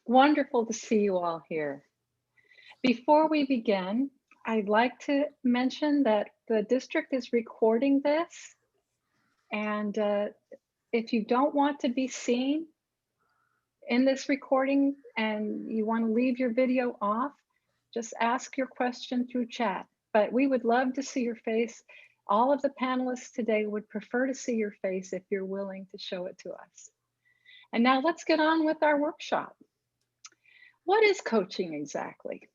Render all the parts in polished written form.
Wonderful to see you all here. Before we begin, I'd like to mention that the district is recording this, and if you don't want to be seen in this recording and you want to leave your video off, just ask your question through chat. But we would love to see your face. All of the panelists today would prefer to see your face if you're willing to show it to us. And now let's get on with our workshop. What is coaching exactly?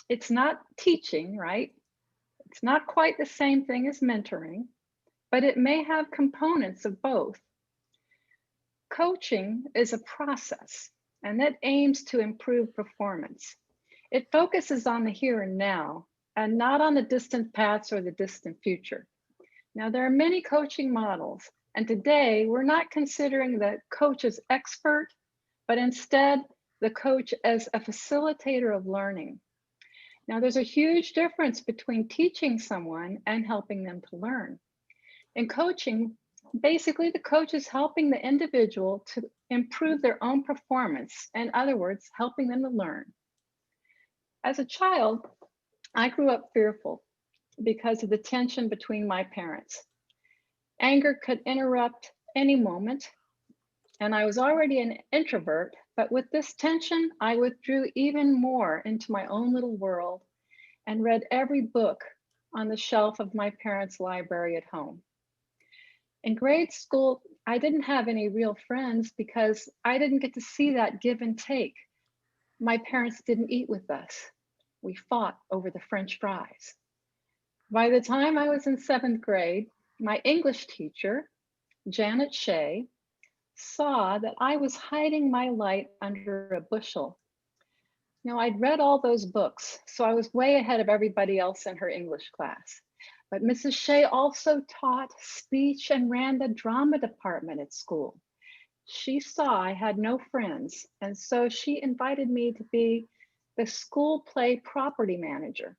It's not teaching, right? It's not quite the same thing as mentoring, but it may have components of both. Coaching is a process, and that aims to improve performance. It focuses on the here and now, and not on the distant past or the distant future. Now, there are many coaching models, and today we're not considering the coach as expert, but instead the coach as a facilitator of learning. Now, there's a huge difference between teaching someone and helping them to learn. In coaching, basically the coach is helping the individual to improve their own performance. In other words, helping them to learn. As a child, I grew up fearful because of the tension between my parents. Anger could interrupt any moment, and I was already an introvert, but with this tension, I withdrew even more into my own little world and read every book on the shelf of my parents' library at home. In grade school, I didn't have any real friends because I didn't get to see that give and take. My parents didn't eat with us. We fought over the French fries. By the time I was in 7th grade, my English teacher, Janet Shea, saw that I was hiding my light under a bushel. Now, I'd read all those books, so I was way ahead of everybody else in her English class. But Mrs. Shea also taught speech and ran the drama department at school. She saw I had no friends, and so she invited me to be the school play property manager.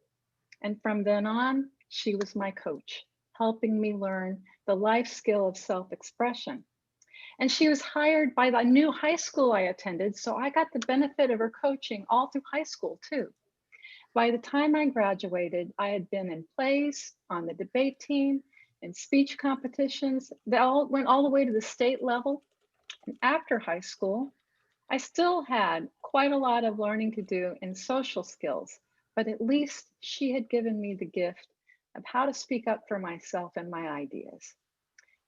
And from then on, she was my coach, helping me learn the life skill of self-expression. And she was hired by the new high school I attended, so I got the benefit of her coaching all through high school too. By the time I graduated, I had been in plays, on the debate team, in speech competitions. They all went all the way to the state level. And after high school, I still had quite a lot of learning to do in social skills, but at least she had given me the gift of how to speak up for myself and my ideas.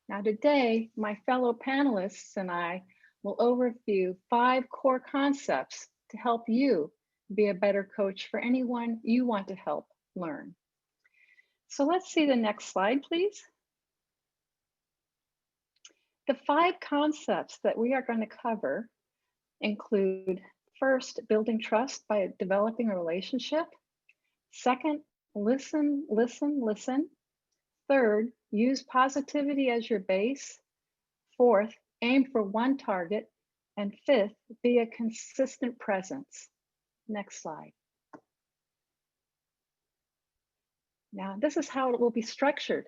Now today, my fellow panelists and I will overview 5 core concepts to help you be a better coach for anyone you want to help learn. So let's see the next slide, please. The 5 concepts that we are going to cover include: first, building trust by developing a relationship. Second, listen, listen, listen. Third, use positivity as your base. Fourth, aim for one target. And fifth, be a consistent presence. Next slide. Now, this is how it will be structured.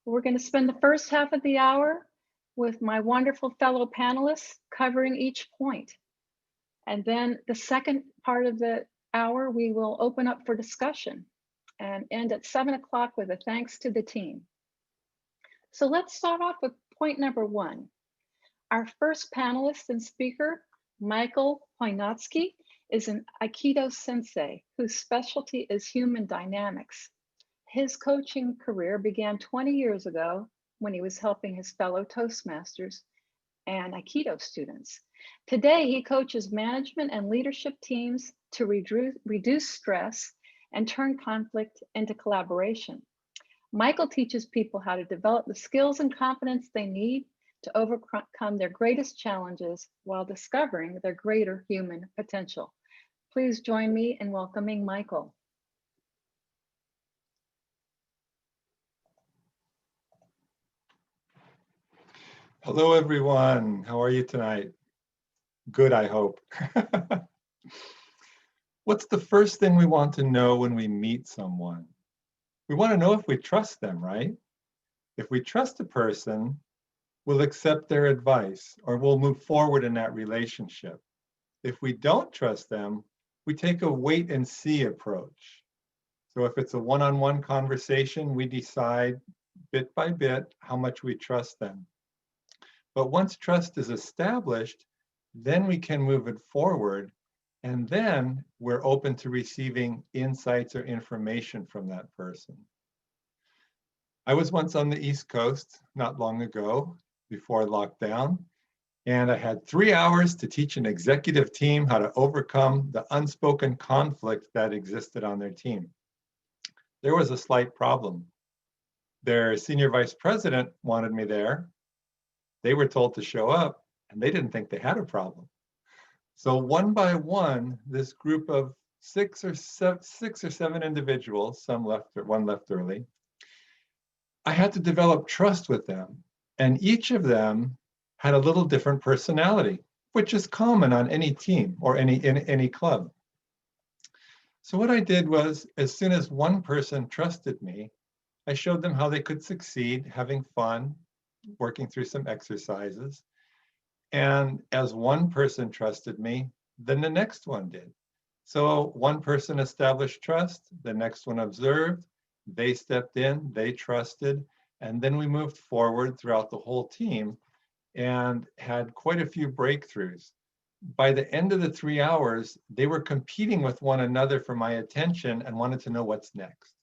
We're going to spend the first half of the hour with my wonderful fellow panelists covering each point. And then the second part of the hour, we will open up for discussion and end at 7 o'clock with a thanks to the team. So let's start off with point number 1. Our first panelist and speaker, Michael Chojnacki, is an Aikido sensei whose specialty is human dynamics. His coaching career began 20 years ago when he was helping his fellow Toastmasters and Aikido students. Today, he coaches management and leadership teams to reduce stress and turn conflict into collaboration. Michael teaches people how to develop the skills and confidence they need to overcome their greatest challenges while discovering their greater human potential. Please join me in welcoming Michael. Hello, everyone. How are you tonight? Good, I hope. What's the first thing we want to know when we meet someone? We want to know if we trust them, right? If we trust a person, we'll accept their advice or we'll move forward in that relationship. If we don't trust them, we take a wait and see approach. So if it's a one-on-one conversation, we decide bit by bit how much we trust them. But once trust is established, then we can move it forward, and then we're open to receiving insights or information from that person. I was once on the East Coast not long ago before lockdown, and I had 3 hours to teach an executive team how to overcome the unspoken conflict that existed on their team. There was a slight problem. Their senior vice president wanted me there. They were told to show up, and they didn't think they had a problem. So one by one, this group of six or seven individuals, one left early, I had to develop trust with them. And each of them had a little different personality, which is common on any team or in any club. So what I did was, as soon as one person trusted me, I showed them how they could succeed, having fun, working through some exercises. And as one person trusted me, then the next one did. So one person established trust, the next one observed, they stepped in, they trusted, and then we moved forward throughout the whole team and had quite a few breakthroughs. By the end of the 3 hours, they were competing with one another for my attention and wanted to know what's next.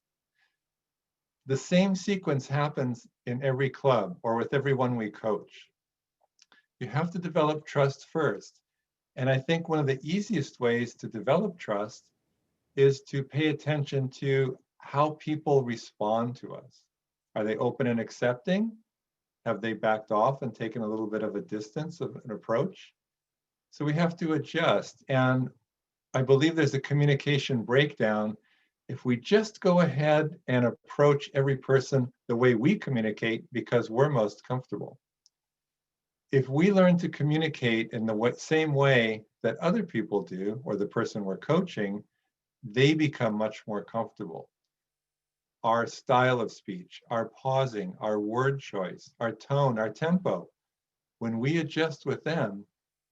The same sequence happens in every club or with everyone we coach. You have to develop trust first. And I think one of the easiest ways to develop trust is to pay attention to how people respond to us. Are they open and accepting? Have they backed off and taken a little bit of a distance of an approach? So we have to adjust. And I believe there's a communication breakdown if we just go ahead and approach every person the way we communicate because we're most comfortable. If we learn to communicate in the same way that other people do, or the person we're coaching, they become much more comfortable. Our style of speech, our pausing, our word choice, our tone, our tempo, when we adjust with them,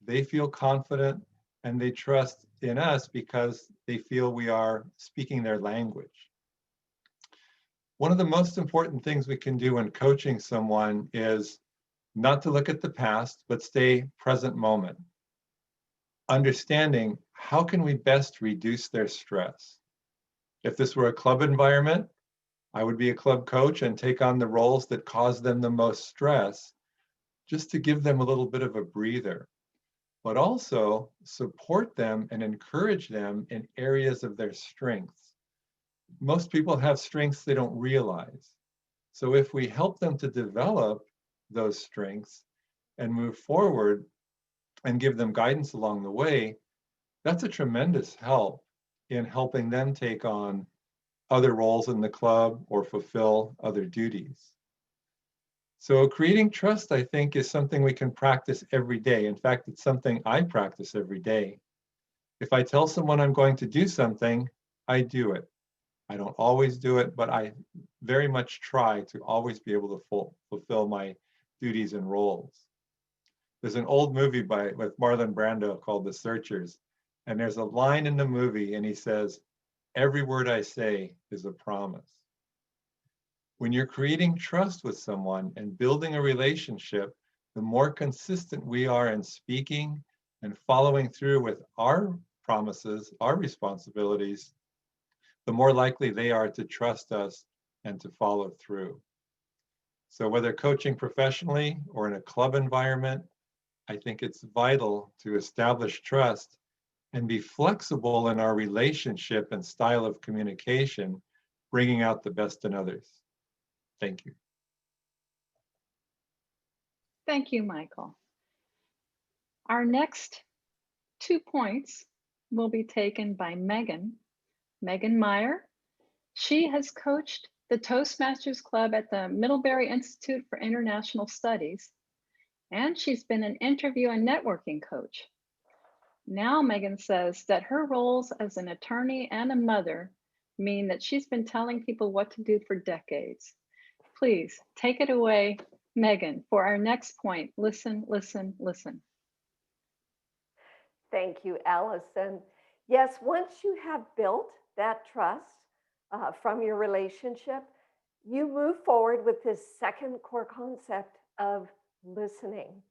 they feel confident and they trust in us because they feel we are speaking their language. One of the most important things we can do when coaching someone is not to look at the past, but stay present moment. Understanding how can we best reduce their stress. If this were a club environment, I would be a club coach and take on the roles that cause them the most stress, just to give them a little bit of a breather, but also support them and encourage them in areas of their strengths. Most people have strengths they don't realize. So if we help them to develop those strengths and move forward and give them guidance along the way, that's a tremendous help in helping them take on other roles in the club or fulfill other duties. So creating trust, I think, is something we can practice every day. In fact, it's something I practice every day. If I tell someone I'm going to do something, I do it. I don't always do it, but I very much try to always be able to fulfill my duties and roles. There's an old movie with Marlon Brando called The Searchers, and there's a line in the movie, and he says, "Every word I say is a promise." When you're creating trust with someone and building a relationship, the more consistent we are in speaking and following through with our promises, our responsibilities, the more likely they are to trust us and to follow through. So whether coaching professionally or in a club environment, I think it's vital to establish trust and be flexible in our relationship and style of communication, bringing out the best in others. Thank you. Thank you, Michael. Our next 2 points will be taken by Megan Meyer. She has coached the Toastmasters Club at the Middlebury Institute for International Studies, and she's been an interview and networking coach. Now Megan says that her roles as an attorney and a mother mean that she's been telling people what to do for decades. Please take it away, Megan, for our next point. Listen, listen, listen. Thank you, Alyson. Yes, once you have built that trust from your relationship, you move forward with this second core concept of listening.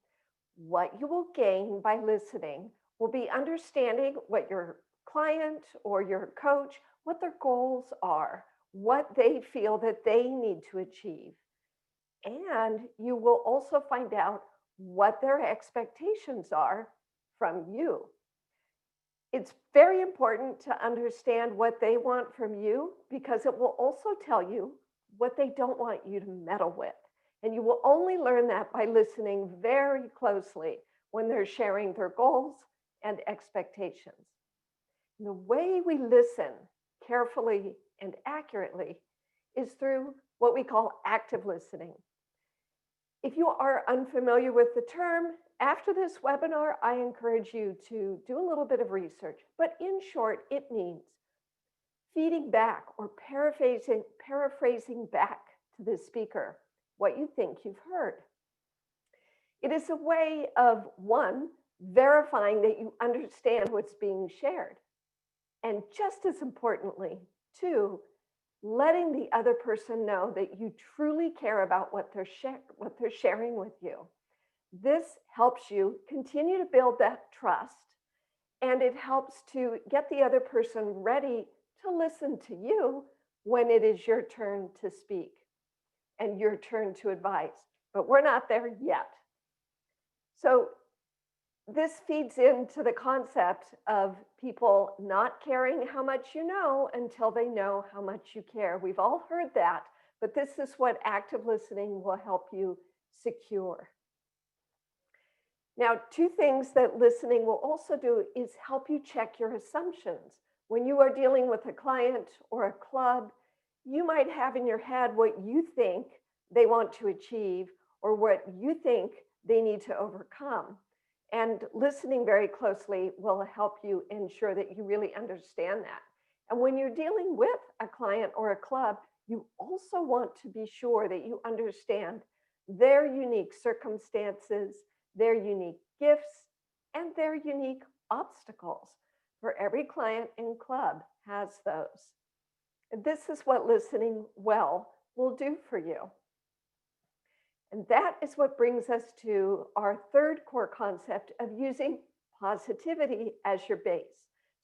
What you will gain by listening will be understanding what your client or your coach, what their goals are, what they feel that they need to achieve. And you will also find out what their expectations are from you. It's very important to understand what they want from you because it will also tell you what they don't want you to meddle with. And you will only learn that by listening very closely when they're sharing their goals and expectations. And the way we listen carefully and accurately is through what we call active listening. If you are unfamiliar with the term, after this webinar, I encourage you to do a little bit of research. But in short, it means feeding back or paraphrasing back to the speaker what you think you've heard. It is a way of, one, verifying that you understand what's being shared. And just as importantly, two, letting the other person know that you truly care about what they're sharing with you. This helps you continue to build that trust, and it helps to get the other person ready to listen to you when it is your turn to speak and your turn to advise. But we're not there yet. So this feeds into the concept of people not caring how much you know until they know how much you care. We've all heard that, but this is what active listening will help you secure. Now, two things that listening will also do is help you check your assumptions. When you are dealing with a client or a club, you might have in your head what you think they want to achieve or what you think they need to overcome. And listening very closely will help you ensure that you really understand that. And when you're dealing with a client or a club, you also want to be sure that you understand their unique circumstances, their unique gifts, and their unique obstacles. For every client and club has those. And this is what listening well will do for you. And that is what brings us to our third core concept of using positivity as your base.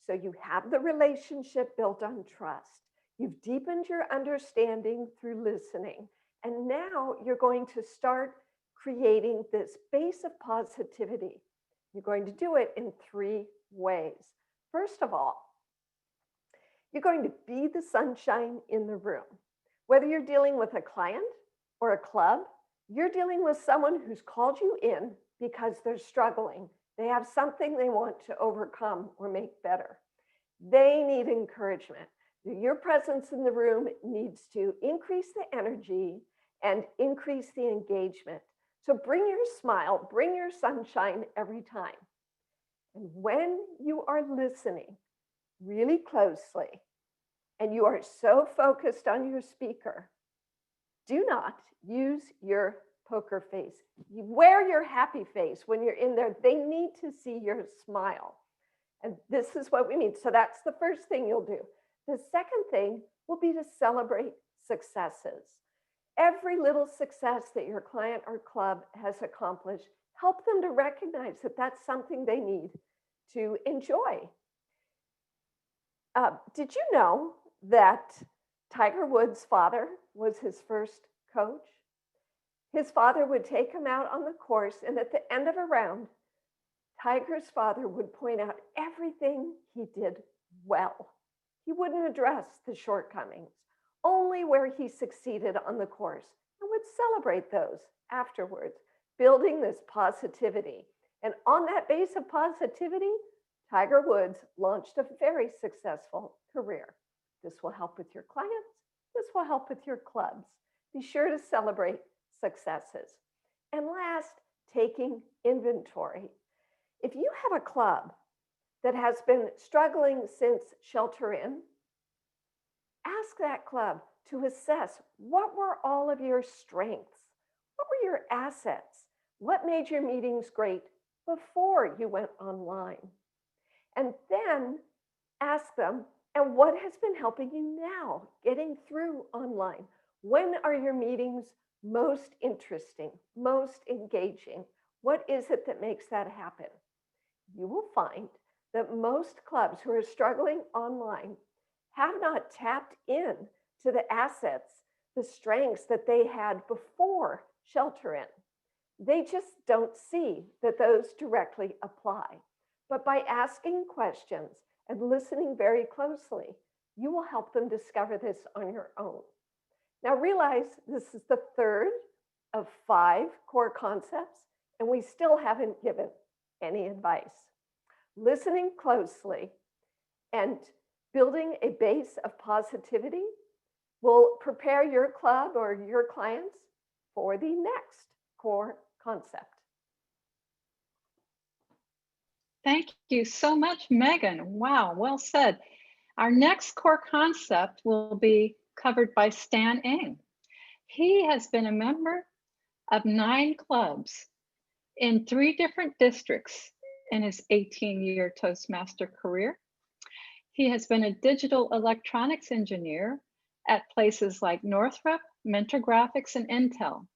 So you have the relationship built on trust. You've deepened your understanding through listening. And now you're going to start creating this base of positivity. You're going to do it in three ways. First of all, you're going to be the sunshine in the room. Whether you're dealing with a client or a club, you're dealing with someone who's called you in because they're struggling. They have something they want to overcome or make better. They need encouragement. Your presence in the room needs to increase the energy and increase the engagement. So bring your smile, bring your sunshine every time. And when you are listening really closely and you are so focused on your speaker, do not use your poker face. You wear your happy face when you're in there. They need to see your smile. And this is what we need. So that's the first thing you'll do. The second thing will be to celebrate successes. Every little success that your client or club has accomplished, help them to recognize that that's something they need to enjoy. Did you know that Tiger Woods' father was his first coach? His father would take him out on the course, and at the end of a round, Tiger's father would point out everything he did well. He wouldn't address the shortcomings, only where he succeeded on the course, and would celebrate those afterwards, building this positivity. And on that base of positivity, Tiger Woods launched a very successful career. This will help with your clients. This will help with your clubs. Be sure to celebrate successes. And last, taking inventory. If you have a club that has been struggling since shelter in, ask that club to assess what were all of your strengths? What were your assets? What made your meetings great before you went online? And then ask them, and what has been helping you now getting through online? When are your meetings most interesting, most engaging? What is it that makes that happen? You will find that most clubs who are struggling online have not tapped in to the assets, the strengths that they had before shelter in. They just don't see that those directly apply. But by asking questions and listening very closely, you will help them discover this on your own. Now realize this is the third of 5 core concepts, and we still haven't given any advice. Listening closely and building a base of positivity will prepare your club or your clients for the next core concept. Thank you so much, Megan. Wow, well said. Our next core concept will be covered by Stan Eng. He has been a member of 9 clubs in 3 different districts in his 18-year Toastmaster career. He has been a digital electronics engineer at places like Northrop, Mentor Graphics, and Intel.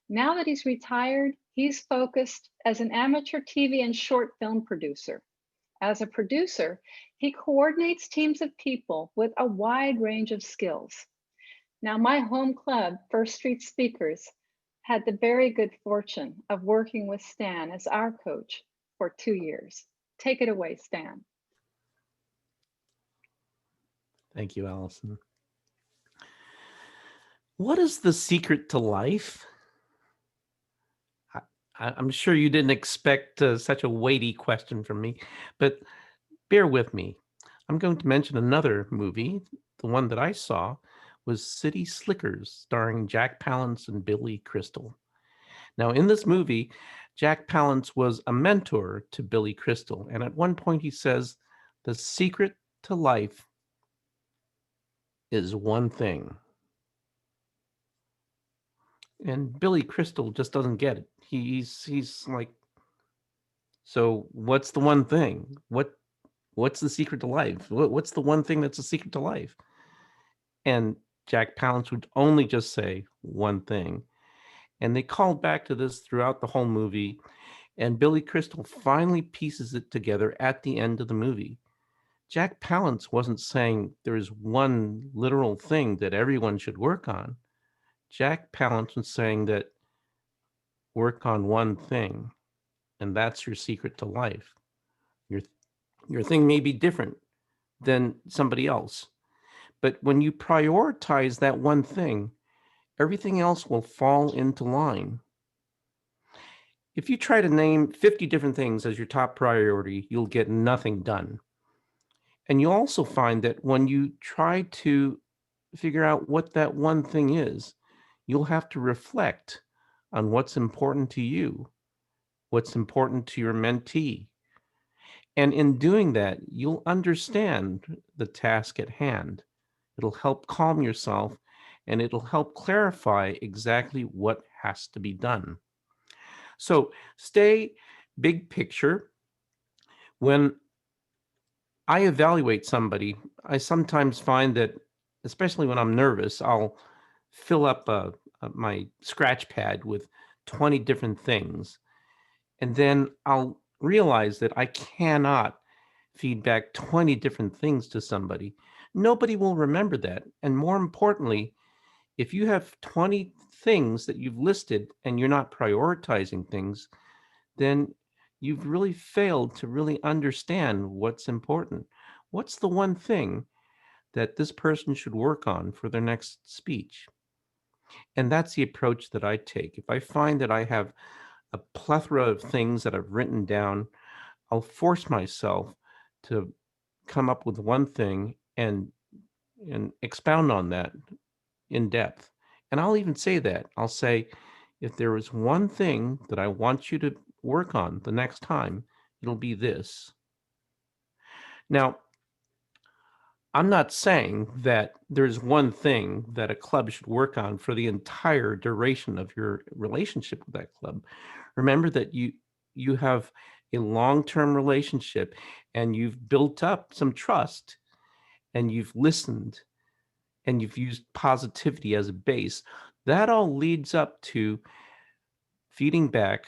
Now that he's retired, he's focused as an amateur TV and short film producer. As a producer, he coordinates teams of people with a wide range of skills. Now, my home club, First Street Speakers, had the very good fortune of working with Stan as our coach for 2 years. Take it away, Stan. Thank you, Alyson. What is the secret to life? I'm sure you didn't expect such a weighty question from me, but bear with me. I'm going to mention another movie. The one that I saw was City Slickers, starring Jack Palance and Billy Crystal. Now, in this movie, Jack Palance was a mentor to Billy Crystal, and at one point he says, "The secret to life is one thing." And Billy Crystal just doesn't get it. He's like, so what's the one thing? What's the secret to life? What's the one thing that's the secret to life? And Jack Palance would only just say one thing. And they called back to this throughout the whole movie. And Billy Crystal finally pieces it together at the end of the movie. Jack Palance wasn't saying there's one literal thing that everyone should work on. Jack Palance was saying that work on one thing, and that's your secret to life. Your thing may be different than somebody else, but when you prioritize that one thing, everything else will fall into line. If you try to name 50 different things as your top priority, you'll get nothing done. And you'll also find that when you try to figure out what that one thing is, you'll have to reflect on what's important to you, what's important to your mentee. And in doing that, you'll understand the task at hand. It'll help calm yourself, and it'll help clarify exactly what has to be done. So stay big picture. When I evaluate somebody, I sometimes find that, especially when I'm nervous, I'll fill up my scratch pad with 20 different things. And then I'll realize that I cannot feed back 20 different things to somebody. Nobody will remember that. And more importantly, if you have 20 things that you've listed and you're not prioritizing things, then you've really failed to really understand what's important. What's the one thing that this person should work on for their next speech? And that's the approach that I take. If I find that I have a plethora of things that I've written down, I'll force myself to come up with one thing and expound on that in depth. And I'll even say that. I'll say, if there is one thing that I want you to work on the next time, it'll be this. Now, I'm not saying that there's one thing that a club should work on for the entire duration of your relationship with that club. Remember that you have a long-term relationship and you've built up some trust and you've listened and you've used positivity as a base, that all leads up to feeding back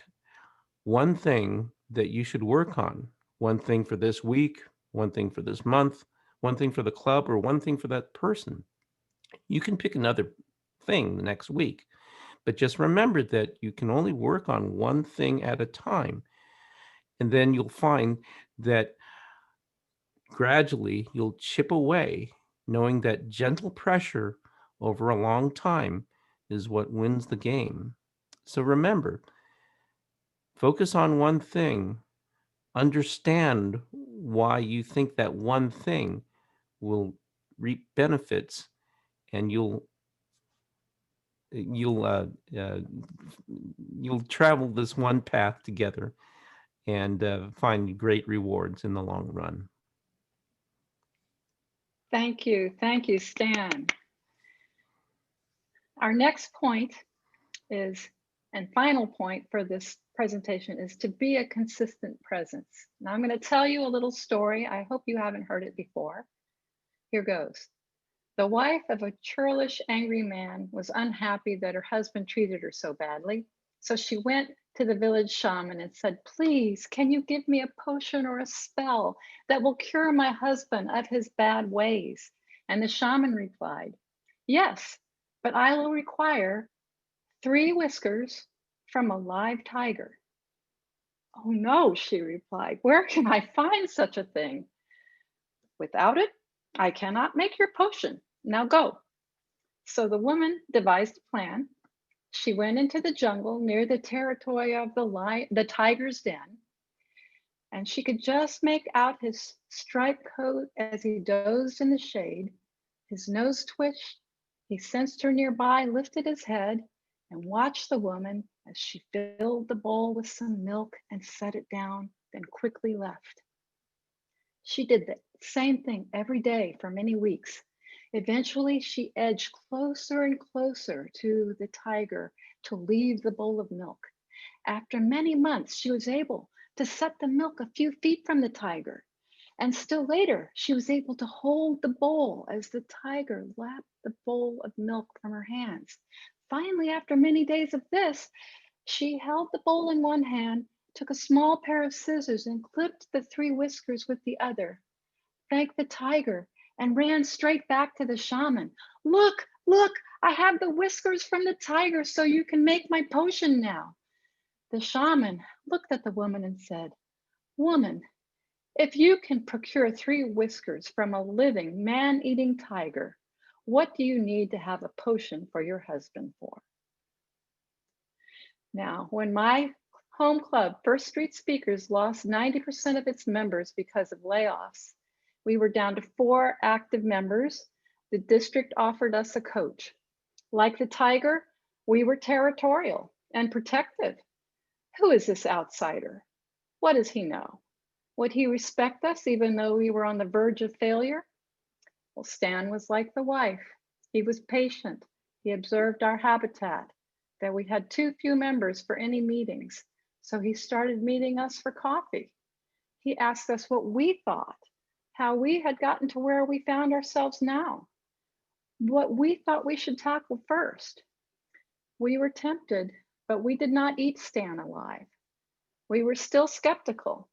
one thing that you should work on, one thing for this week, one thing for this month, one thing for the club, or one thing for that person. You can pick another thing the next week, but just remember that you can only work on one thing at a time. And then you'll find that gradually you'll chip away, knowing that gentle pressure over a long time is what wins the game. So remember, focus on one thing, understand why you think that one thing will reap benefits, and you'll uh, uh, you'll travel this one path together and find great rewards in the long run. Thank you, Stan. Our next point is, and final point for this presentation, is to be a consistent presence. Now I'm going to tell you a little story. I hope you haven't heard it before. Here goes. The wife of a churlish, angry man was unhappy that her husband treated her so badly. So she went to the village shaman and said, "Please, can you give me a potion or a spell that will cure my husband of his bad ways?" And the shaman replied, "Yes, but I will require 3 whiskers from a live tiger." "Oh no," she replied, "where can I find such a thing? Without it, I cannot make your potion. Now go." So the woman devised a plan. She went into the jungle near the territory of the tiger's den, and she could just make out his striped coat as he dozed in the shade. His nose twitched. He sensed her nearby, lifted his head, and watched the woman as she filled the bowl with some milk and set it down, then quickly left. She did the same thing every day for many weeks. Eventually, she edged closer and closer to the tiger to leave the bowl of milk. After many months, she was able to set the milk a few feet from the tiger. And still later, she was able to hold the bowl as the tiger lapped the bowl of milk from her hands. Finally, after many days of this, she held the bowl in one hand, took a small pair of scissors and clipped the 3 whiskers with the other, thanked the tiger, and ran straight back to the shaman. Look, I have the whiskers from the tiger, so you can make my potion now." The shaman looked at the woman and said, "Woman, if you can procure 3 whiskers from a living, man-eating tiger, what do you need to have a potion for your husband for?" Now, when my home club, First Street Speakers, lost 90% of its members because of layoffs, we were down to 4 active members. The district offered us a coach. Like the tiger, we were territorial and protective. Who is this outsider? What does he know? Would he respect us even though we were on the verge of failure? Well, Stan was like the wife. He was patient. He observed our habitat, that we had too few members for any meetings. So he started meeting us for coffee. He asked us what we thought, how we had gotten to where we found ourselves now, what we thought we should tackle first. We were tempted, but we did not eat Stan alive. We were still skeptical.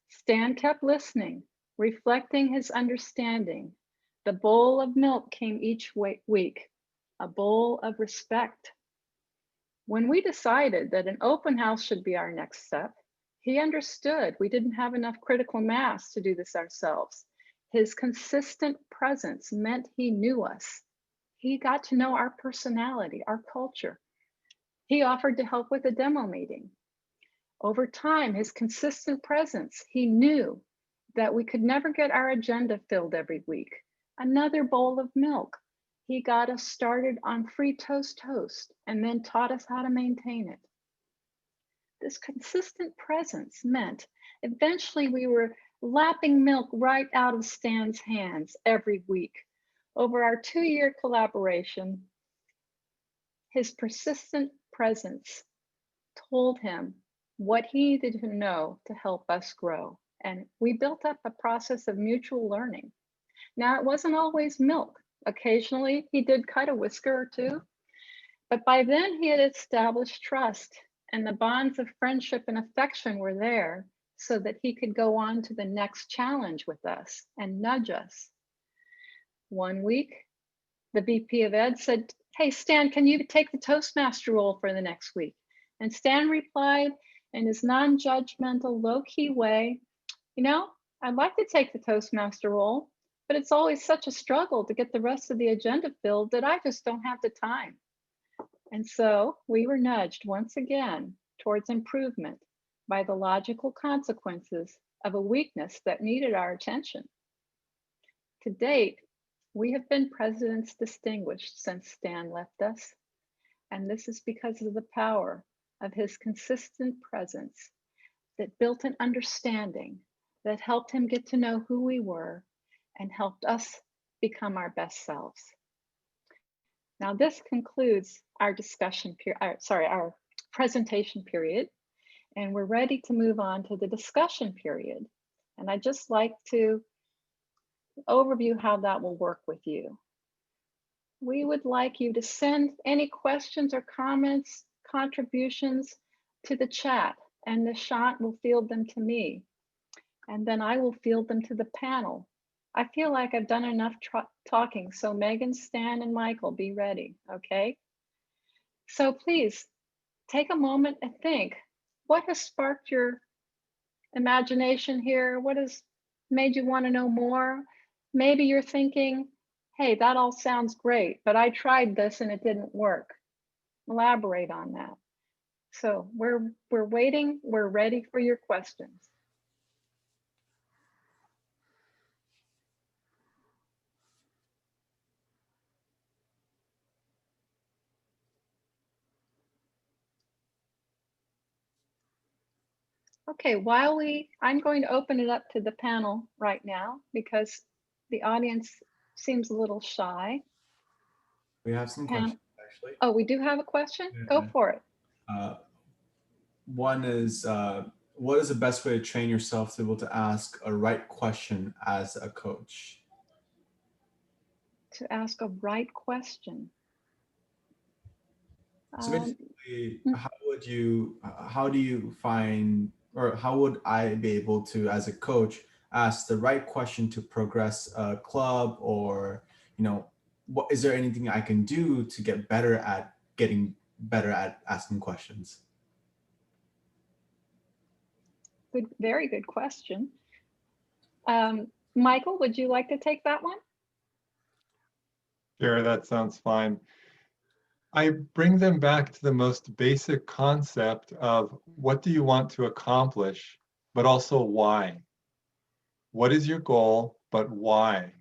Stan kept listening, reflecting his understanding. The bowl of milk came each week, a bowl of respect. When we decided that an open house should be our next step, he understood we didn't have enough critical mass to do this ourselves. His consistent presence meant he knew us. He got to know our personality, our culture. He offered to help with a demo meeting. Over time, his consistent presence, he knew that we could never get our agenda filled every week. Another bowl of milk. He got us started on free toast and then taught us how to maintain it. This consistent presence meant eventually we were lapping milk right out of Stan's hands every week. Over our 2-year collaboration, his persistent presence told him what he needed to know to help us grow. And we built up a process of mutual learning. Now, it wasn't always milk. Occasionally, he did cut a whisker or two, but by then he had established trust, and the bonds of friendship and affection were there so that he could go on to the next challenge with us and nudge us. One week, the VP of Ed said, "Hey, Stan, can you take the Toastmaster role for the next week?" And Stan replied in his non-judgmental, low-key way, "You know, I'd like to take the Toastmaster role, but it's always such a struggle to get the rest of the agenda filled that I just don't have the time." And so we were nudged once again towards improvement by the logical consequences of a weakness that needed our attention. To date, we have been President's Distinguished since Stan left us, and this is because of the power of his consistent presence that built an understanding that helped him get to know who we were and helped us become our best selves. Now, this concludes our discussion period, our presentation period, and we're ready to move on to the discussion period. And I'd just like to overview how that will work with you. We would like you to send any questions or comments, contributions to the chat, and Nishant will field them to me. And then I will field them to the panel. I feel like I've done enough talking, so Megan, Stan, and Michael, be ready, okay? So please take a moment and think, what has sparked your imagination here? What has made you want to know more? Maybe you're thinking, hey, that all sounds great, but I tried this and it didn't work. Elaborate on that. So we're waiting, we're ready for your questions. Okay, I'm going to open it up to the panel right now because the audience seems a little shy. We have some questions, actually. Oh, we do have a question? Yeah. Go for it. One is, what is the best way to train yourself to be able to ask a right question as a coach? To ask a right question. So basically, how do you find, or how would I be able to, as a coach, ask the right question to progress a club, or, what is there anything I can do to get better at asking questions? Good, very good question. Michael, would you like to take that one? Sure, that sounds fine. I bring them back to the most basic concept of what do you want to accomplish, but also why? What is your goal, but why?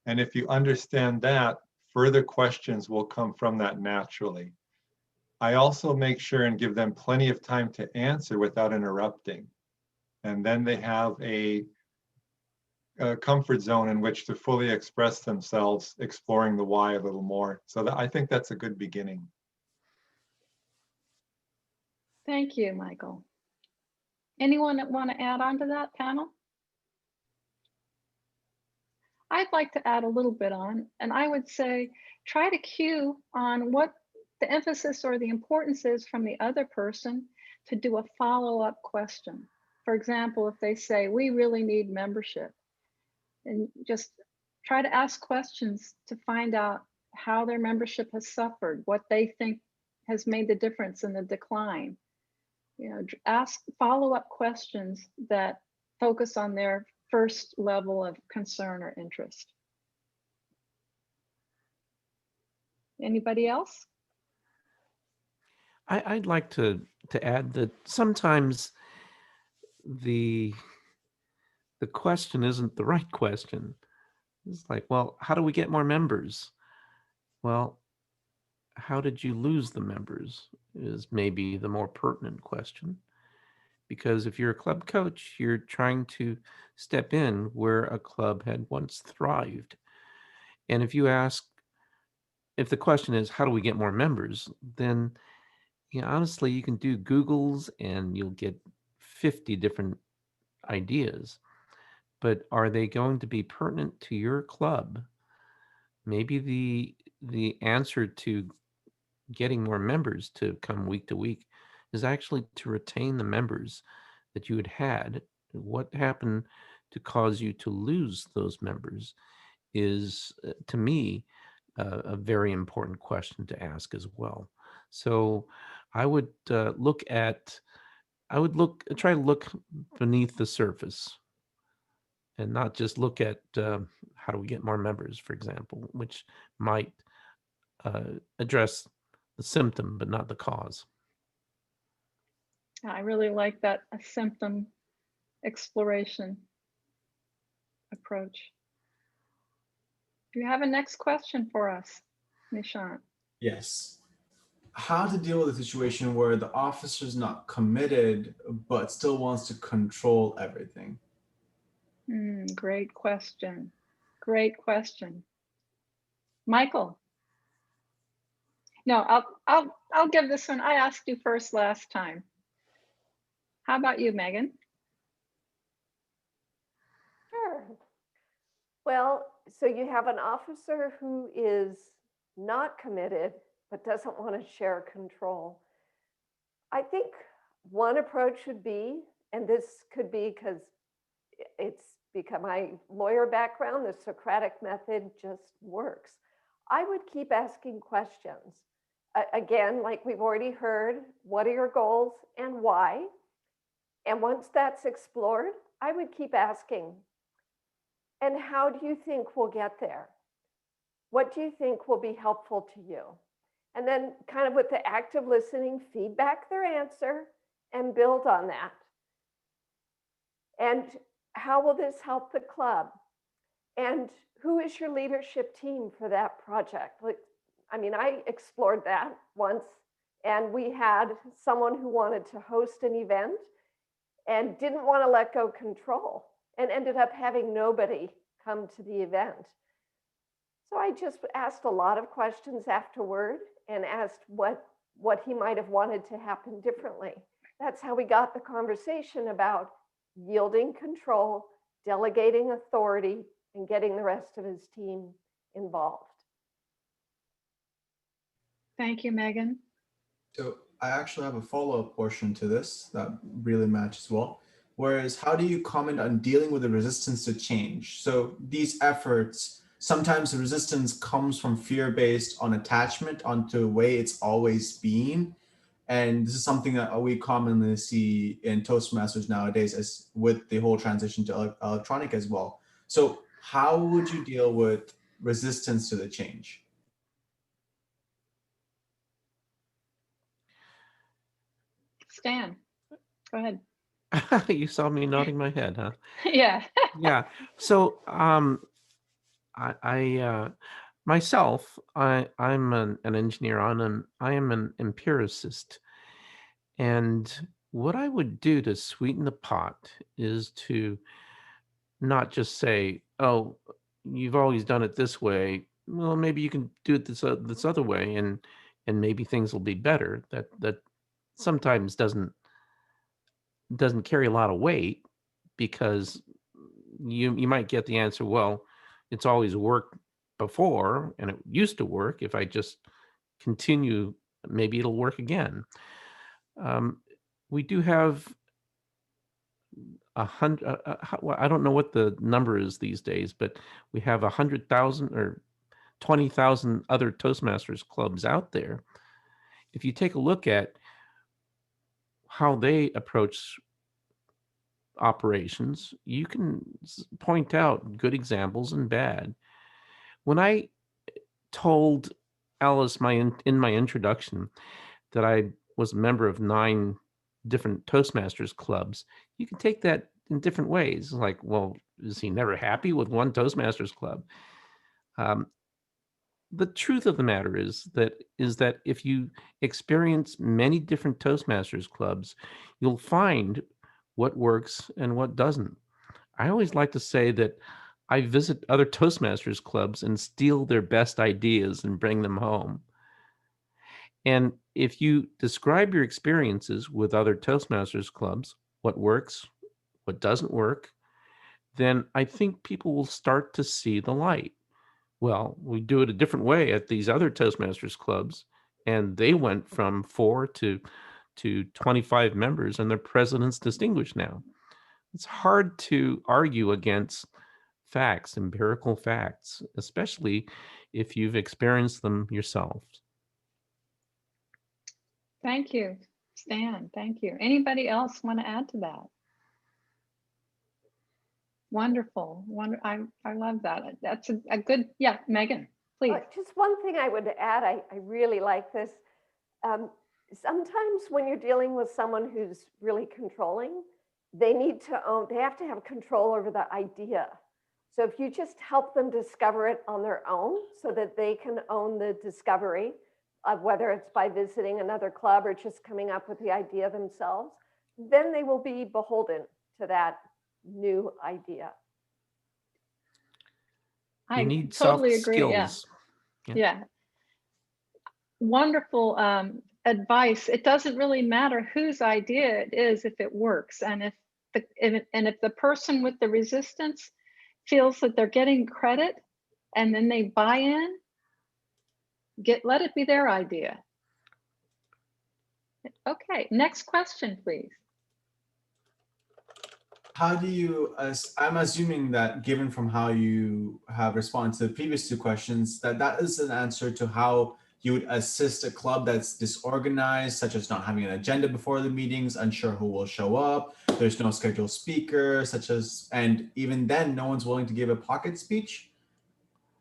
And if you understand that, further questions will come from that naturally. I also make sure and give them plenty of time to answer without interrupting. And then they have a comfort zone in which to fully express themselves, exploring the why a little more. So I think that's a good beginning. Thank you, Michael. Anyone that want to add on to that panel? I'd like to add a little bit on, and I would say, try to cue on what the emphasis or the importance is from the other person to do a follow-up question. For example, if they say, we really need membership, and just try to ask questions to find out how their membership has suffered, what they think has made the difference in the decline. Ask follow-up questions that focus on their first level of concern or interest. Anybody else? I'd like to add that sometimes the question isn't the right question. It's like, well, how do we get more members? Well, how did you lose the members is maybe the more pertinent question. Because if you're a club coach, you're trying to step in where a club had once thrived. And if the question is, how do we get more members? Then honestly, you can do Googles and you'll get 50 different ideas, but are they going to be pertinent to your club? Maybe the answer to getting more members to come week to week is actually to retain the members that you had had. What happened to cause you to lose those members is, to me, a very important question to ask as well. So I would try to look beneath the surface and not just look at how do we get more members, for example, which might address the symptom but not the cause. I really like that, a symptom exploration approach. Do you have a next question for us, Nishant? Yes. How to deal with a situation where the officer's not committed but still wants to control everything? Great question. Great question. Michael. No, I'll give this one. I asked you first last time. How about you, Megan? Sure. Well, so you have an officer who is not committed but doesn't want to share control. I think one approach should be, and this could be because it's become my lawyer background, the Socratic method just works. I would keep asking questions. Again, like we've already heard, what are your goals and why? And once that's explored, I would keep asking, and how do you think we'll get there? What do you think will be helpful to you? And then kind of with the active listening, feedback their answer and build on that. And how will this help the club? And who is your leadership team for that project? Like, I mean, I explored that once, and we had someone who wanted to host an event and didn't want to let go control and ended up having nobody come to the event. So I just asked a lot of questions afterward and asked what he might have wanted to happen differently. That's how we got the conversation about yielding control, delegating authority, and getting the rest of his team involved. Thank you, Megan. So I actually have a follow-up portion to this that really matches well. Whereas, how do you comment on dealing with the resistance to change? So these efforts, sometimes the resistance comes from fear based on attachment onto the way it's always been. And this is something that we commonly see in Toastmasters nowadays, as with the whole transition to electronic as well. So how would you deal with resistance to the change? Stan, go ahead. You saw me nodding my head, huh? Yeah. Yeah. So I myself, I'm an engineer. I am an empiricist, and what I would do to sweeten the pot is to not just say, "Oh, you've always done it this way. Well, maybe you can do it this other way, and maybe things will be better." That sometimes doesn't carry a lot of weight, because you might get the answer, well, it's always worked before and it used to work. If I just continue, maybe it'll work again. We do have 100, well, I don't know what the number is these days, but we have 100,000 or 20,000 other Toastmasters clubs out there. If you take a look at how they approach operations, you can point out good examples and bad. When I told Alice in my introduction that I was a member of 9 different Toastmasters clubs, you can take that in different ways. Like, well, is he never happy with one Toastmasters club? The truth of the matter is that if you experience many different Toastmasters clubs, you'll find what works and what doesn't. I always like to say that I visit other Toastmasters clubs and steal their best ideas and bring them home. And if you describe your experiences with other Toastmasters clubs, what works, what doesn't work, then I think people will start to see the light. Well, we do it a different way at these other Toastmasters clubs, and they went from 4 to 25 members, and their president's distinguished now. It's hard to argue against facts, empirical facts, especially if you've experienced them yourself. Thank you, Stan. Thank you. Anybody else want to add to that? Wonderful. I love that. That's a good, yeah, Megan, please. Just one thing I would add, I really like this. Sometimes when you're dealing with someone who's really controlling, they have to have control over the idea. So if you just help them discover it on their own so that they can own the discovery of whether it's by visiting another club or just coming up with the idea themselves, then they will be beholden to that new idea. I You need totally soft agree. skills. Yeah. Wonderful advice. It doesn't really matter whose idea it is if it works, and if the person with the resistance feels that they're getting credit, and then they buy in, let it be their idea. Okay, next question, please. How do you, I'm assuming that given from how you have responded to the previous two questions, that is an answer to how you would assist a club that's disorganized, such as not having an agenda before the meetings, unsure who will show up, there's no scheduled speaker, and even then, no one's willing to give a pocket speech.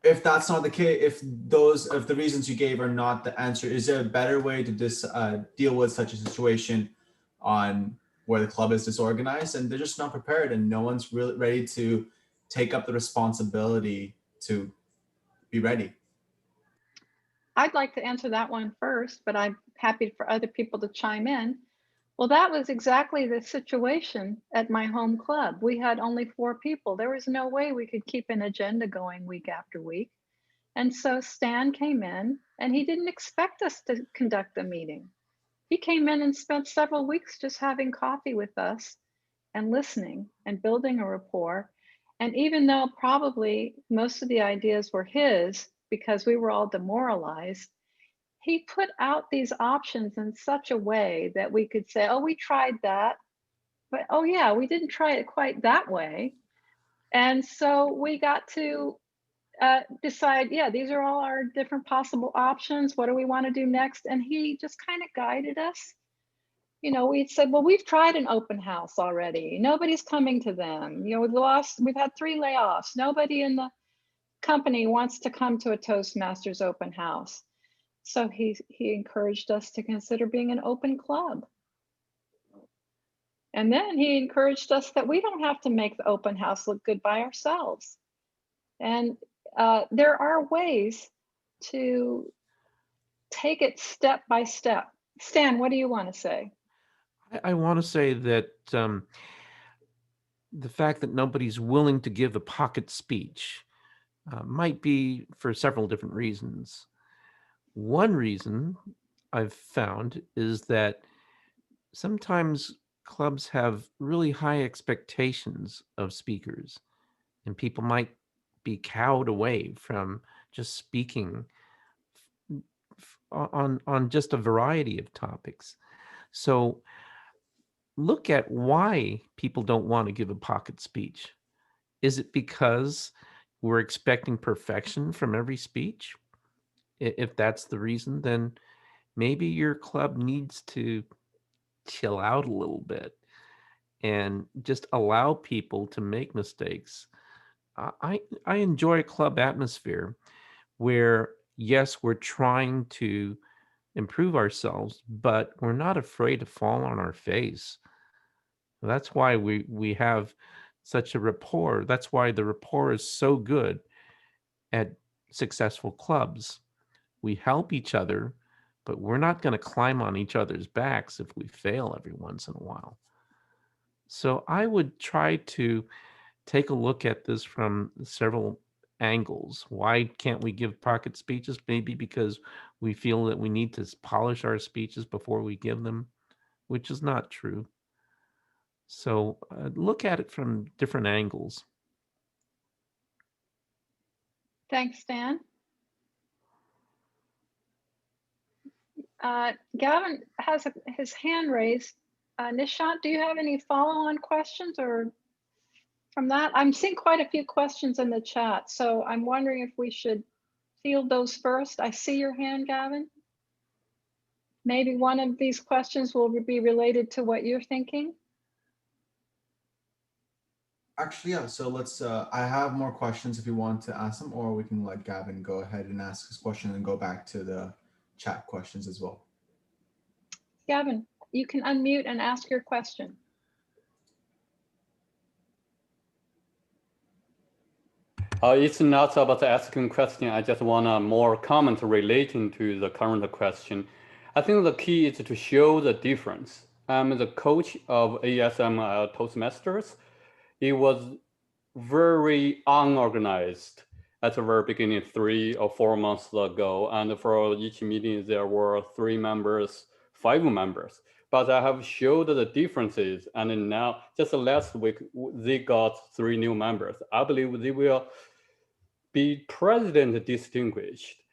If that's not the case, if the reasons you gave are not the answer, is there a better way to deal with such a situation on where the club is disorganized and they're just not prepared and no one's really ready to take up the responsibility to be ready? I'd like to answer that one first, but I'm happy for other people to chime in. Well, that was exactly the situation at my home club. We had only 4 people. There was no way we could keep an agenda going week after week. And so Stan came in and he didn't expect us to conduct a meeting. He came in and spent several weeks just having coffee with us and listening and building a rapport. And even though probably most of the ideas were his because we were all demoralized, he put out these options in such a way that we could say, oh, we tried that, but oh yeah, we didn't try it quite that way. And so we got to decide, yeah, these are all our different possible options. What do we want to do next? And he just kind of guided us. You know, we said, well, we've tried an open house already. Nobody's coming to them. You know, we've had 3 layoffs. Nobody in the company wants to come to a Toastmasters open house. So he encouraged us to consider being an open club. And then he encouraged us that we don't have to make the open house look good by ourselves. And there are ways to take it step by step. Stan, what do you want to say? I want to say that the fact that nobody's willing to give a pocket speech might be for several different reasons. One reason I've found is that sometimes clubs have really high expectations of speakers, and people might be cowed away from just speaking on just a variety of topics. So look at why people don't want to give a pocket speech. Is it because we're expecting perfection from every speech? If that's the reason, then maybe your club needs to chill out a little bit and just allow people to make mistakes. I enjoy a club atmosphere where, yes, we're trying to improve ourselves, but we're not afraid to fall on our face. That's why we have such a rapport. That's why the rapport is so good at successful clubs. We help each other, but we're not going to climb on each other's backs if we fail every once in a while. So I would try to take a look at this from several angles. Why can't we give pocket speeches? Maybe because we feel that we need to polish our speeches before we give them, which is not true. So look at it from different angles. Thanks, Dan. Gavin has his hand raised. Nishant, do you have any follow-on questions or from that? I'm seeing quite a few questions in the chat, so I'm wondering if we should field those first. I see your hand, Gavin. Maybe one of these questions will be related to what you're thinking. Actually, yeah. So let's. I have more questions if you want to ask them, or we can let Gavin go ahead and ask his question and go back to the chat questions as well. Gavin, you can unmute and ask your question. It's not about asking question. I just want a more comment relating to the current question. I think the key is to show the difference. I'm the coach of ASM Toastmasters. It was very unorganized at the very beginning, 3 or 4 months ago. And for each meeting, there were 3 members, 5 members. But I have showed the differences. And now, just last week, they got 3 new members. I believe they will be president distinguished.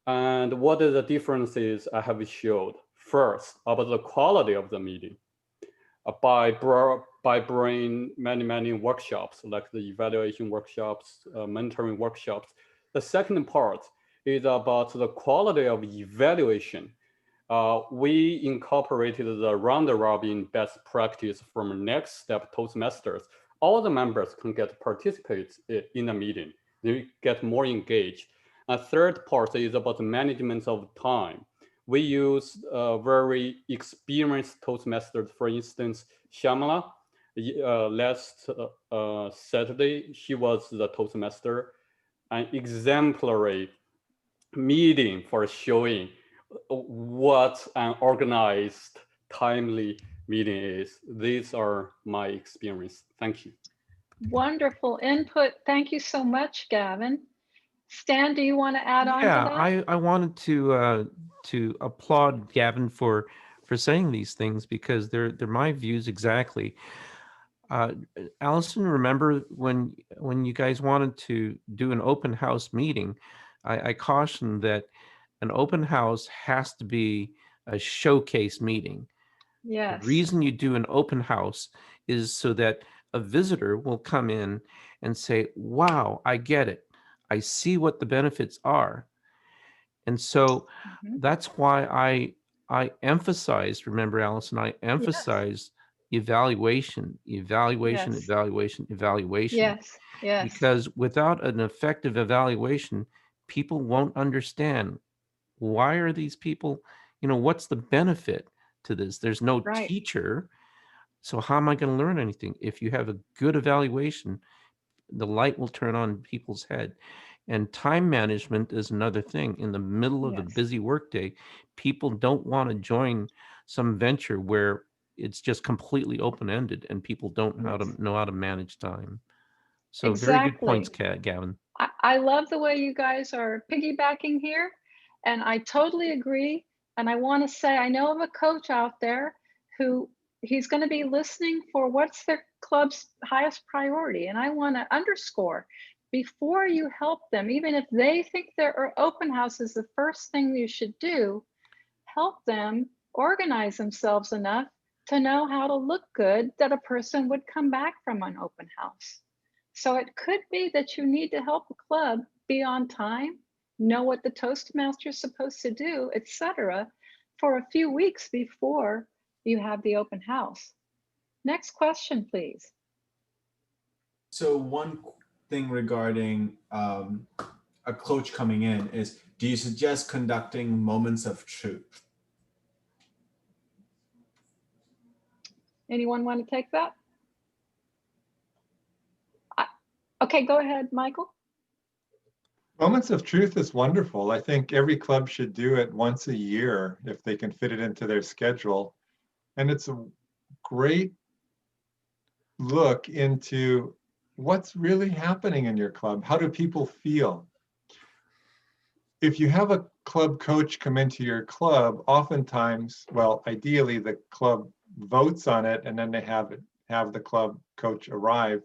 And what are the differences I have showed? First, about the quality of the meeting. By bringing many workshops, like the evaluation workshops, mentoring workshops. The second part is about the quality of evaluation. We incorporated the round robin best practice from Next Step Toastmasters. All the members can get participate in the meeting. They get more engaged. A third part is about the management of time. We use very experienced Toastmasters, for instance, Shamala. Last Saturday, she was the Toastmaster, an exemplary meeting for showing what an organized, timely meeting is. These are my experience. Thank you. Wonderful input. Thank you so much, Gavin. Stan, do you want to add on to that? Yeah, I wanted to applaud Gavin for saying these things because they're my views exactly. Alyson, remember when you guys wanted to do an open house meeting, I cautioned that an open house has to be a showcase meeting. Yes. The reason you do an open house is so that a visitor will come in and say, wow, I get it. I see what the benefits are. And so that's why I emphasized, remember, Alyson, I emphasized evaluation. Yes. Because without an effective evaluation, people won't understand why are these people, what's the benefit to this? There's no teacher. So how am I going to learn anything? If you have a good evaluation, the light will turn on people's head. And time management is another thing. In the middle of a busy workday, people don't want to join some venture where it's just completely open-ended and people don't know how to manage time. So very good points, Gavin. I love the way you guys are piggybacking here, and I totally agree. And I want to say, I know of a coach out there who he's going to be listening for what's their club's highest priority. And I want to underscore, before you help them, even if they think their open house is the first thing you should do, help them organize themselves enough to know how to look good that a person would come back from an open house. So it could be that you need to help the club be on time, know what the Toastmaster is supposed to do, etc., for a few weeks before you have the open house. Next question, please. So one thing regarding a coach coming in is, do you suggest conducting moments of truth? Anyone want to take that? Okay, go ahead, Michael. Moments of Truth is wonderful. I think every club should do it once a year if they can fit it into their schedule. And it's a great look into what's really happening in your club? How do people feel? If you have a club coach come into your club, oftentimes, well, ideally the club votes on it and then they have the club coach arrive.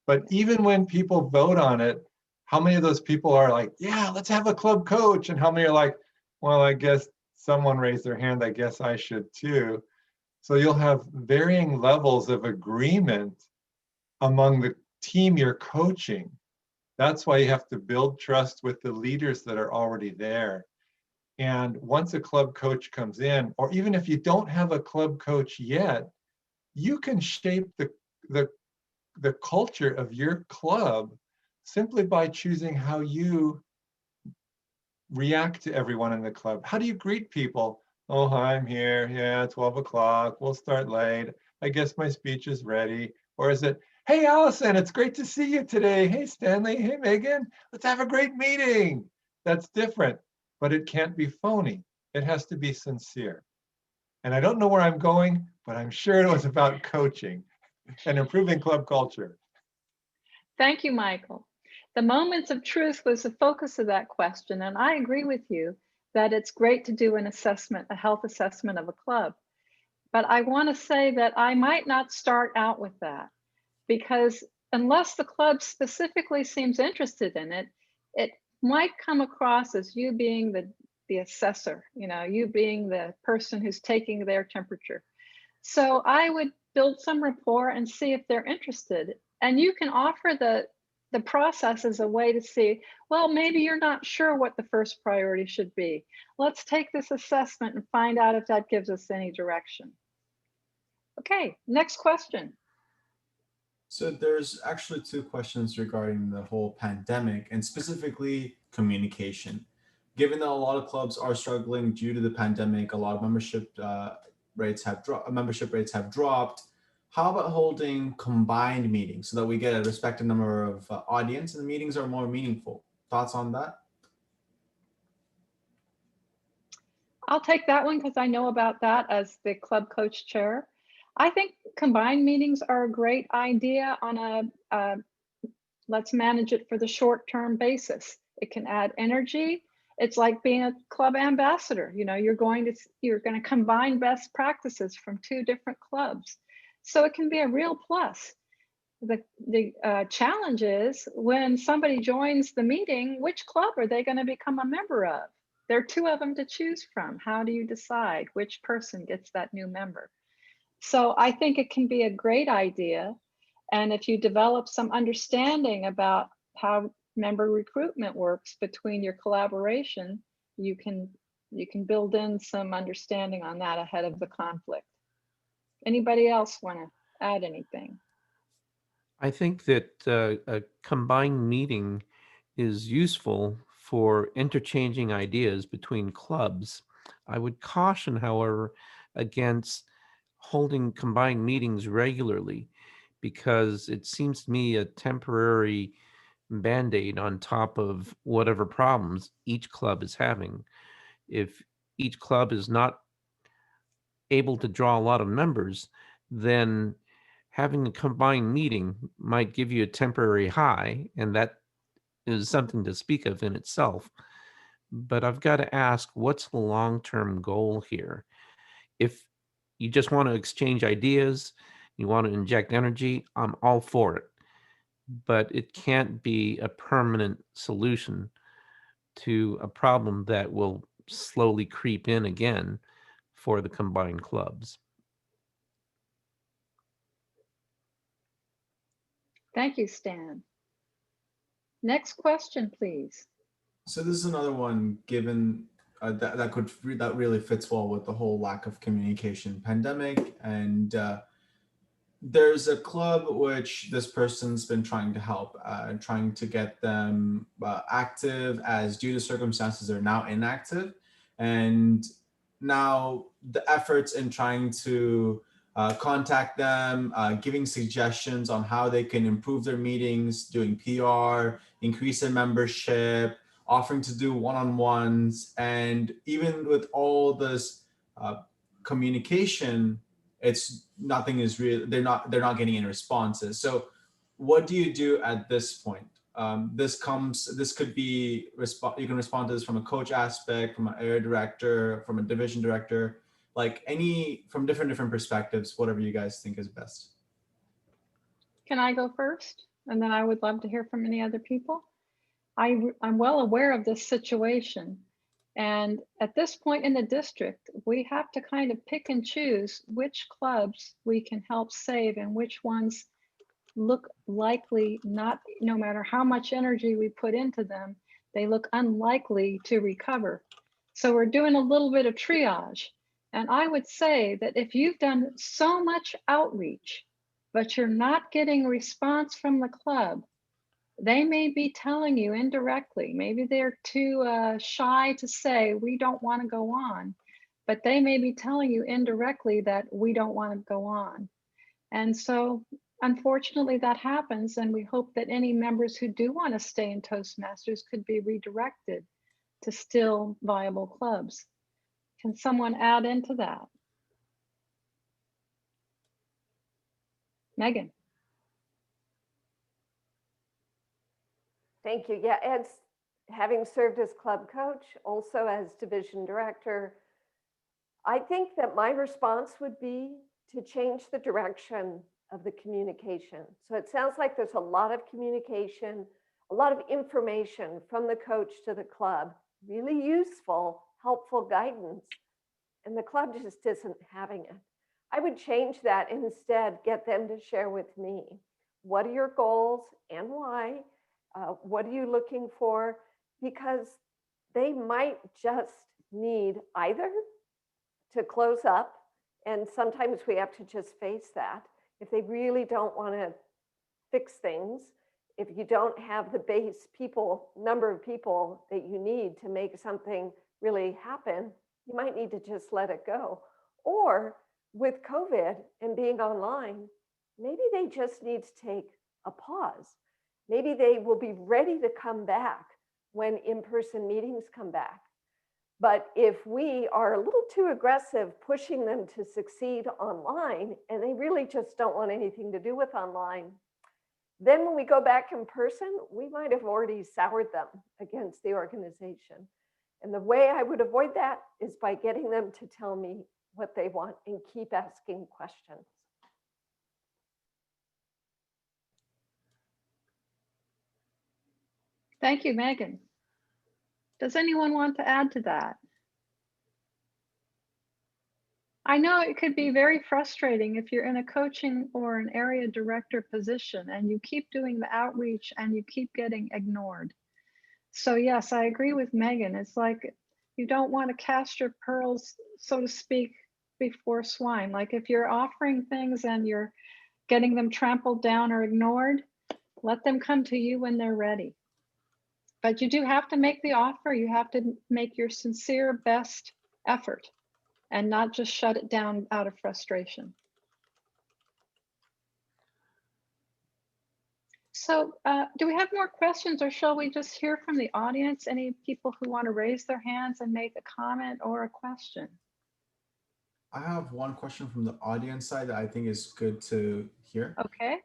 But even when people vote on it, how many of those people are like, yeah, let's have a club coach? And how many are like, well, I guess someone raised their hand, I guess I should too. So you'll have varying levels of agreement among the team you're coaching. That's why you have to build trust with the leaders that are already there. And once a club coach comes in, or even if you don't have a club coach yet, you can shape the culture of your club simply by choosing how you react to everyone in the club. How do you greet people? Oh, hi, I'm here. Yeah, 12 o'clock. We'll start late. I guess my speech is ready. Or is it, hey, Alyson, it's great to see you today. Hey, Stanley. Hey, Megan. Let's have a great meeting. That's different, but it can't be phony. It has to be sincere. And I don't know where I'm going, but I'm sure it was about coaching and improving club culture. Thank you, Michael. The moments of truth was the focus of that question, and I agree with you that it's great to do an assessment, a health assessment of a club. But I want to say that I might not start out with that, because unless the club specifically seems interested in it, it might come across as you being the assessor, you being the person who's taking their temperature. So I would build some rapport and see if they're interested. And you can offer the process as a way to see, well, maybe you're not sure what the first priority should be. Let's take this assessment and find out if that gives us any direction. Okay, next question. So there's actually two questions regarding the whole pandemic and specifically communication. Given that a lot of clubs are struggling due to the pandemic, a lot of membership rates have dropped. How about holding combined meetings so that we get a respective number of audience and the meetings are more meaningful? Thoughts on that? I'll take that one because I know about that as the club coach chair. I think combined meetings are a great idea on a let's manage it for the short-term basis. It can add energy. It's like being a club ambassador. You're going to combine best practices from two different clubs. So it can be a real plus. The challenge is when somebody joins the meeting, which club are they going to become a member of? There are two of them to choose from. How do you decide which person gets that new member? So I think it can be a great idea. And if you develop some understanding about how member recruitment works between your collaboration, you can build in some understanding on that ahead of the conflict. Anybody else want to add anything? I think that a combined meeting is useful for interchanging ideas between clubs. I would caution, however, against holding combined meetings regularly because it seems to me a temporary band-aid on top of whatever problems each club is having. If each club is not able to draw a lot of members, then having a combined meeting might give you a temporary high, and that is something to speak of in itself. But I've got to ask, what's the long-term goal here? If you just want to exchange ideas, you want to inject energy, I'm all for it. But it can't be a permanent solution to a problem that will slowly creep in again for the combined clubs. Thank you, Stan. Next question, please. So this is another one given that really fits well with the whole lack of communication pandemic. And there's a club which this person's been trying to help, trying to get them active, as due to circumstances they're now inactive. And now the efforts in trying to contact them, giving suggestions on how they can improve their meetings, doing PR, increase their membership, offering to do one-on-ones. And even with all this communication, it's nothing is real. They're not getting any responses. So what do you do at this point? This could be, you can respond to this from a coach aspect, from an area director, from a division director, like from different perspectives, whatever you guys think is best. Can I go first? And then I would love to hear from any other people. I'm well aware of this situation. And at this point in the district, we have to kind of pick and choose which clubs we can help save and which ones look likely not, no matter how much energy we put into them, they look unlikely to recover. So we're doing a little bit of triage. And I would say that if you've done so much outreach, but you're not getting a response from the club, they may be telling you indirectly, maybe they're too shy to say, we don't want to go on, but they may be telling you indirectly that we don't want to go on. And so unfortunately that happens, and we hope that any members who do want to stay in Toastmasters could be redirected to still viable clubs. Can someone add into that? Megan. Thank you. Yeah, Ed's, having served as club coach, also as division director, I think that my response would be to change the direction of the communication. So it sounds like there's a lot of communication, a lot of information from the coach to the club, really useful, helpful guidance, and the club just isn't having it. I would change that and instead get them to share with me. What are your goals and why? What are you looking for? Because they might just need either to close up, and sometimes we have to just face that. If they really don't want to fix things, if you don't have the base number of people that you need to make something really happen, you might need to just let it go. Or with COVID and being online, maybe they just need to take a pause. Maybe they will be ready to come back when in-person meetings come back. But if we are a little too aggressive pushing them to succeed online, and they really just don't want anything to do with online, then when we go back in person, we might have already soured them against the organization. And the way I would avoid that is by getting them to tell me what they want and keep asking questions. Thank you, Megan. Does anyone want to add to that? I know it could be very frustrating if you're in a coaching or an area director position and you keep doing the outreach and you keep getting ignored. So yes, I agree with Megan. It's like you don't want to cast your pearls, so to speak, before swine. Like if you're offering things and you're getting them trampled down or ignored, let them come to you when they're ready. But you do have to make the offer. You have to make your sincere best effort and not just shut it down out of frustration. So do we have more questions, or shall we just hear from the audience? Any people who want to raise their hands and make a comment or a question? I have one question from the audience side that I think is good to hear. Okay.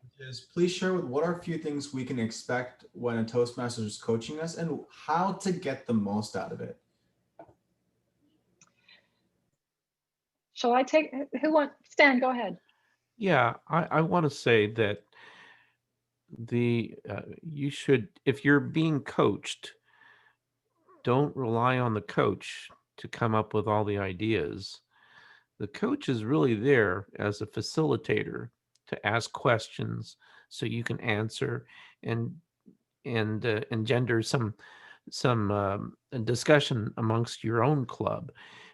Please share what are a few things we can expect when a Toastmaster is coaching us and how to get the most out of it. Shall I take, who wants, Stan, go ahead. Yeah, I want to say that you should, if you're being coached, don't rely on the coach to come up with all the ideas. The coach is really there as a facilitator to ask questions so you can answer and engender some discussion amongst your own club,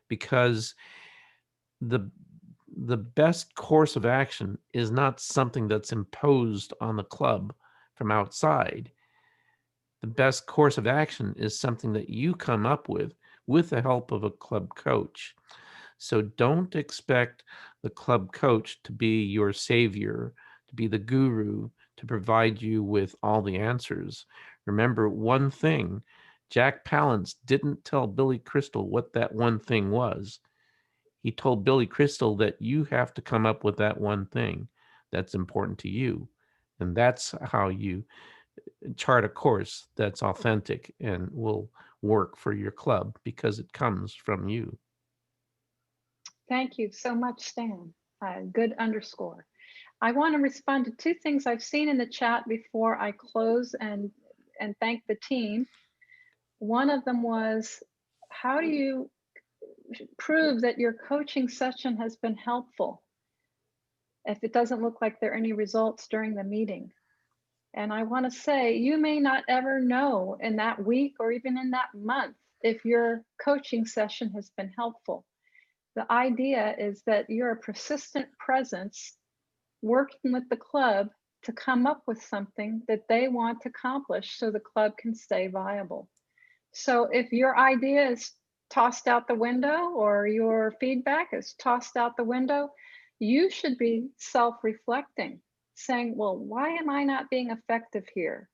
because the best course of action is not something that's imposed on the club from outside. The best course of action is something that you come up with the help of a club coach. So don't expect the club coach to be your savior, to be the guru, to provide you with all the answers. Remember one thing, Jack Palance didn't tell Billy Crystal what that one thing was. He told Billy Crystal that you have to come up with that one thing that's important to you. And that's how you chart a course that's authentic and will work for your club, because it comes from you. Thank you so much, Stan. Good underscore. I want to respond to two things I've seen in the chat before I close and thank the team. One of them was, how do you prove that your coaching session has been helpful if it doesn't look like there are any results during the meeting? And I want to say, you may not ever know in that week or even in that month if your coaching session has been helpful. The idea is that you're a persistent presence working with the club to come up with something that they want to accomplish so the club can stay viable. So if your idea is tossed out the window or your feedback is tossed out the window, you should be self-reflecting, saying, well, why am I not being effective here?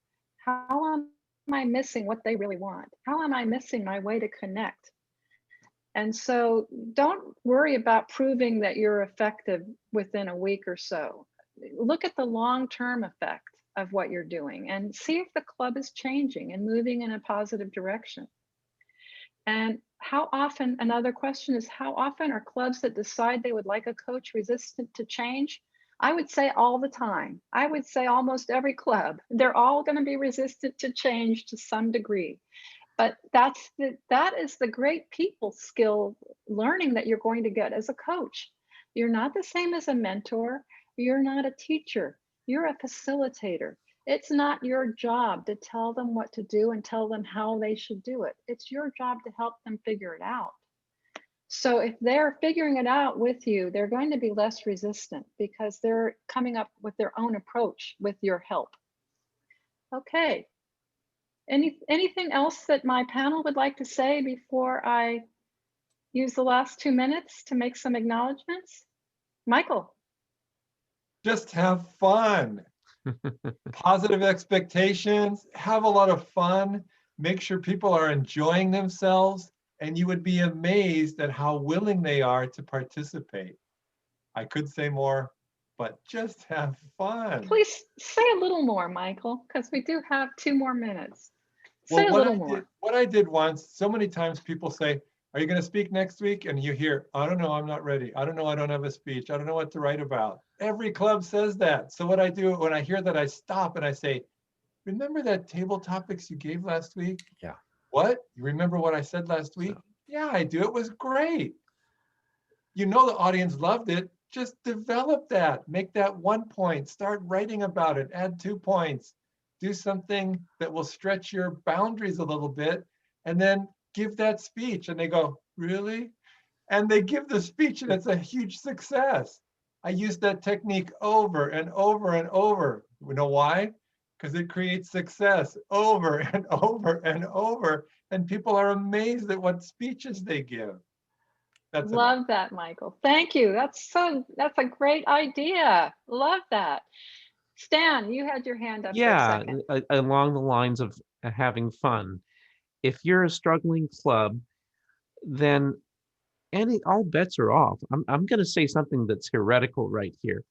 How am I missing what they really want? How am I missing my way to connect? And so don't worry about proving that you're effective within a week or so. Look at the long-term effect of what you're doing and see if the club is changing and moving in a positive direction. And how often, another question is, how often are clubs that decide they would like a coach resistant to change? I would say all the time. I would say almost every club. They're all going to be resistant to change to some degree. But that is the great people skill learning that you're going to get as a coach. You're not the same as a mentor. You're not a teacher. You're a facilitator. It's not your job to tell them what to do and tell them how they should do it. It's your job to help them figure it out. So if they're figuring it out with you, they're going to be less resistant because they're coming up with their own approach with your help. Okay. Anything else that my panel would like to say before I use the last 2 minutes to make some acknowledgements? Michael. Just have fun. Positive expectations, have a lot of fun, make sure people are enjoying themselves, and you would be amazed at how willing they are to participate. I could say more, but just have fun. Please say a little more, Michael, because we do have 2 more minutes. Well, Say a little more. What I did once, so many times people say, are you going to speak next week? And you hear, I don't know, I'm not ready. I don't know, I don't have a speech. I don't know what to write about. Every club says that. So what I do when I hear that, I stop and I say, remember that table topics you gave last week? Yeah. What? You remember what I said last week? Yeah, I do. It was great. You know the audience loved it. Just develop that. Make that 1 point. Start writing about it. Add 2 points. Do something that will stretch your boundaries a little bit, and then give that speech. And they go, really? And they give the speech, and it's a huge success. I use that technique over and over and over. You know why? Because it creates success over and over and over. And people are amazed at what speeches they give. That's Love enough. that, Michael. Thank you. That's a great idea. Love that. Stan, you had your hand up for a Yeah, second. along the lines of having fun. If you're a struggling club, then all bets are off. I'm going to say something that's heretical right here.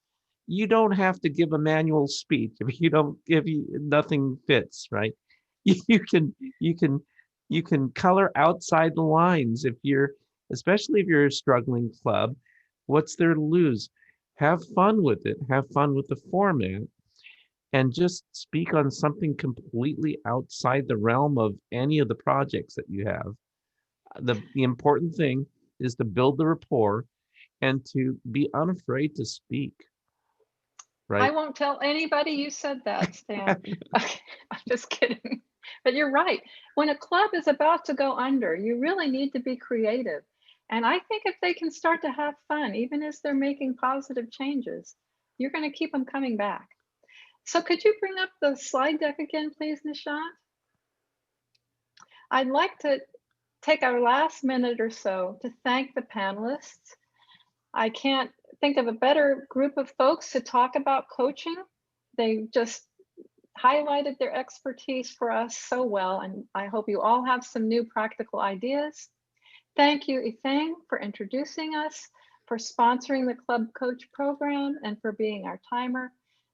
You don't have to give a manual speech if nothing fits, right? You can color outside the lines especially if you're a struggling club. What's there to lose? Have fun with it. Have fun with the format, and just speak on something completely outside the realm of any of the projects that you have. The important thing is to build the rapport and to be unafraid to speak. Right? I won't tell anybody you said that, Stan. Okay, I'm just kidding. But you're right. When a club is about to go under, you really need to be creative. And I think if they can start to have fun, even as they're making positive changes, you're going to keep them coming back. So could you bring up the slide deck again, please, Nishant? I'd like to take our last minute or so to thank the panelists. I can't think of a better group of folks to talk about coaching. They just highlighted their expertise for us so well, and I hope you all have some new practical ideas. Thank you, Yifeng, for introducing us, for sponsoring the Club Coach program, and for being our timer.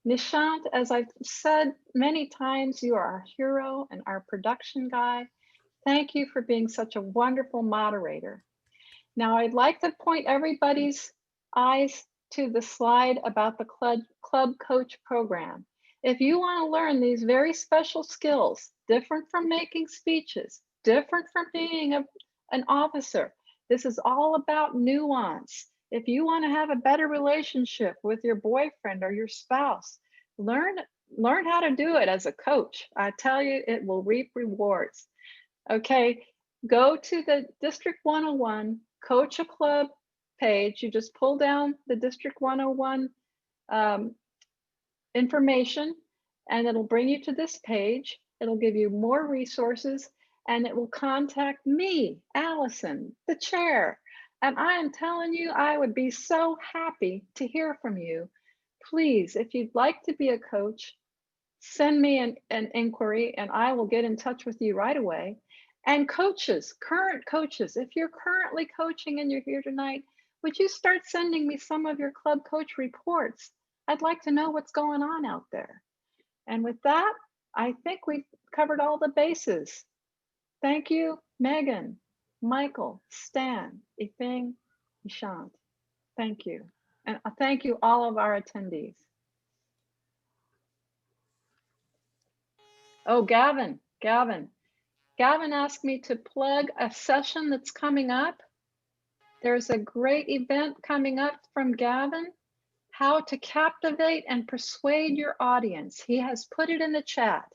Nishant, as I've said many times, you are our hero and our production guy. Thank you for being such a wonderful moderator. Now I'd like to point everybody's eyes to the slide about the Club Coach program. If you want to learn these very special skills, different from making speeches, different from being an officer, this is all about nuance. If you want to have a better relationship with your boyfriend or your spouse, learn how to do it as a coach. I tell you, it will reap rewards. Okay, go to the District 101 Coach a Club page. You just pull down the District 101 information, and it'll bring you to this page. It'll give you more resources, and it will contact me, Alyson, the chair. And I am telling you, I would be so happy to hear from you. Please, if you'd like to be a coach, send me an inquiry and I will get in touch with you right away. And coaches, current coaches, if you're currently coaching and you're here tonight, would you start sending me some of your club coach reports? I'd like to know what's going on out there. And with that, I think we've covered all the bases. Thank you, Megan, Michael, Stan, Ifing, Nishant. Thank you. And thank you all of our attendees. Oh, Gavin asked me to plug a session that's coming up. There's a great event coming up from Gavin, how to captivate and persuade your audience. He has put it in the chat.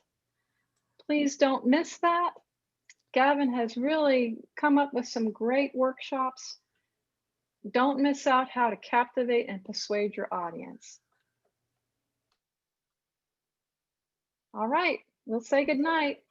Please don't miss that. Gavin has really come up with some great workshops. Don't miss out how to captivate and persuade your audience. All right, we'll say goodnight.